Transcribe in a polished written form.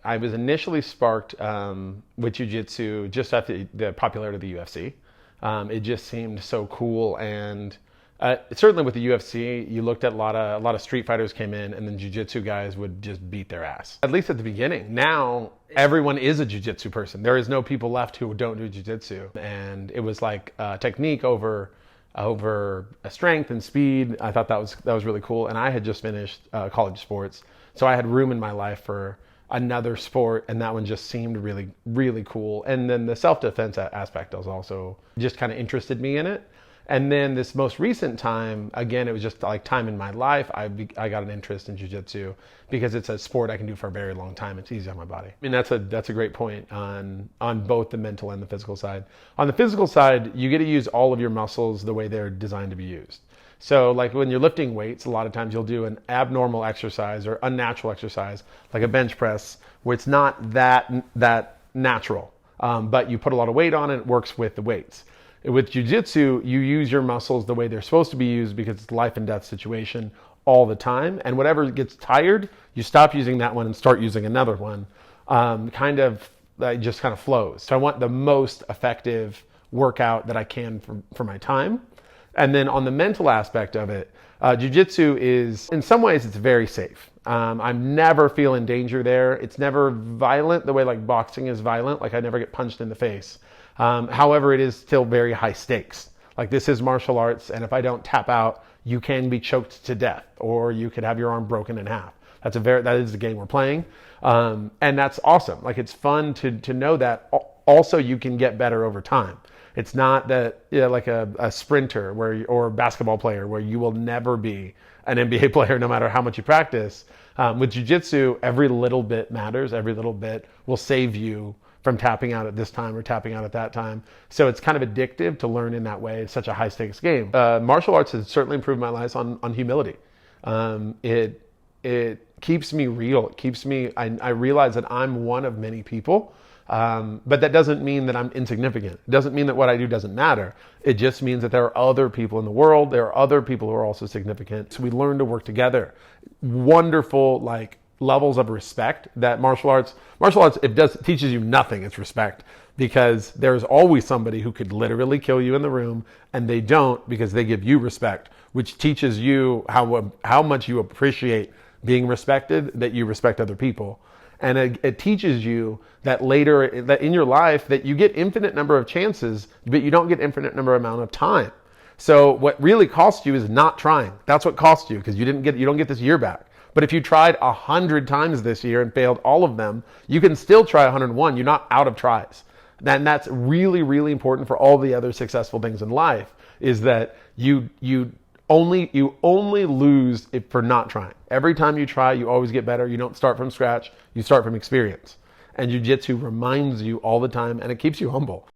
I was initially sparked with Jiu Jitsu just after the popularity of the UFC. It just seemed so cool, and certainly with the UFC, you looked at a lot of street fighters came in, and then Jiu Jitsu guys would just beat their ass. At least at the beginning. Now everyone is a Jiu Jitsu person. There is no people left who don't do Jiu Jitsu, and it was like technique over a strength and speed. I thought that was really cool, and I had just finished college sports, so I had room in my life for another sport, and that one just seemed really, really cool. And then the self-defense aspect was also just kind of interested me in it. And then this most recent time, again, it was just like time in my life, I got an interest in jiu-jitsu because it's a sport I can do for a very long time. It's easy on my body. I mean, that's a great point on both the mental and the physical side. On the physical side, you get to use all of your muscles the way they're designed to be used. So like when you're lifting weights, a lot of times you'll do an abnormal exercise or unnatural exercise, like a bench press, where it's not that natural, but you put a lot of weight on it, it works with the weights. With jiu-jitsu, you use your muscles the way they're supposed to be used because it's a life and death situation all the time. And whatever gets tired, you stop using that one and start using another one. It just kind of flows. So I want the most effective workout that I can for my time. And then on the mental aspect of it, jiu-jitsu is, in some ways, it's very safe. I never feel in danger there. It's never violent the way like boxing is violent. Like I never get punched in the face. However, it is still very high stakes. Like this is martial arts, and if I don't tap out, you can be choked to death, or you could have your arm broken in half. That is the game we're playing, and that's awesome. Like it's fun to know that. Also, you can get better over time. It's not that like a sprinter or a basketball player where you will never be an NBA player no matter how much you practice. With jiu-jitsu, every little bit matters. Every little bit will save you from tapping out at this time or tapping out at that time. So it's kind of addictive to learn in that way. It's such a high stakes game. Martial arts has certainly improved my life on humility. It keeps me real. It keeps me, I realize that I'm one of many people, but that doesn't mean that I'm insignificant. It doesn't mean that what I do doesn't matter. It just means that there are other people in the world. There are other people who are also significant. So we learn to work together. Wonderful, like, levels of respect that martial arts teaches you nothing. It's respect, because there's always somebody who could literally kill you in the room, and they don't because they give you respect, which teaches you how much you appreciate being respected, that you respect other people. And it teaches you that later that in your life that you get infinite number of chances, but you don't get infinite amount of time. So what really costs you is not trying. That's what costs you, because you don't get this year back. But if you tried 100 times this year and failed all of them, you can still try 101. You're not out of tries. And that's really, really important for all the other successful things in life, is that you only lose for not trying. Every time you try, you always get better. You don't start from scratch. You start from experience. And jiu-jitsu reminds you all the time, and it keeps you humble.